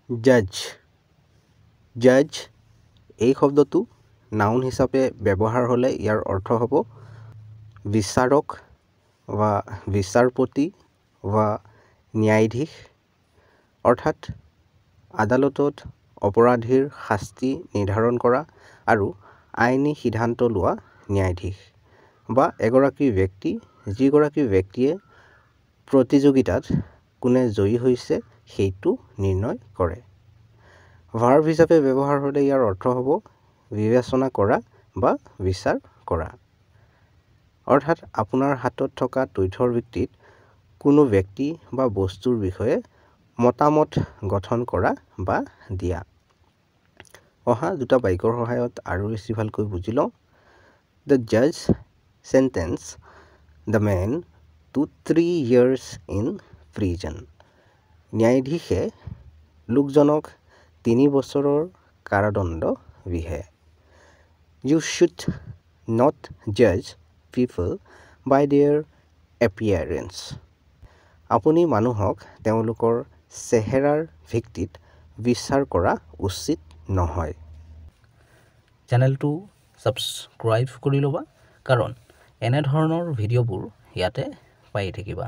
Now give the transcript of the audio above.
জাজ জাজ এই শব্দটো নাউন হিচাপে ব্যৱহাৰ হ'লে ইয়াৰ অৰ্থ হ'ব বিচাৰক বা বিচাৰপতি বা ন্যায়াধীশ অৰ্থাৎ আদালতত অপৰাধীৰ শাস্তি নিৰ্ধাৰণ কৰা আৰু আইনী সিদ্ধান্ত লোৱা ন্যায়াধীশ বা এগৰাকী ব্যক্তি যিগৰাকী ব্যক্তিয়ে প্ৰতিযোগিতাত কোনে জয়ী হৈছে সেইটো নিৰ্ণয় কৰে। ভাৰ্ব হিচাপে ব্যৱহাৰ হ'লে ইয়াৰ অৰ্থ হ'ব বিবেচনা কৰা বা বিচাৰ কৰা অৰ্থাৎ আপোনাৰ হাতত থকা তথ্যৰ ভিত্তিত কোনো ব্যক্তি বা বস্তুৰ বিষয়ে মতামত গঠন কৰা বা দিয়া। অহা দুটা বাক্যৰ সহায়ত আৰু বেছি ভালকৈ বুজি লওঁ। দ্য জাজ sentence the men to 3 years in prison. ন্যায়াধীশে লোকজনক 3 বছৰৰ কাৰাদণ্ড বিহে। ইউ শুড নট জাজ পিপল বাই দেয়াৰ এপিয়াৰেন্স। আপুনি মানুহক তেওঁলোকৰ চেহেৰাৰ ভিত্তিত বিচাৰ কৰা উচিত নহয়। চেনেলটো ছাবস্ক্ৰাইব কৰি ল'বা কাৰণ এনেধৰণৰ ভিডিঅ'বোৰ ইয়াতে পাই থাকিবা।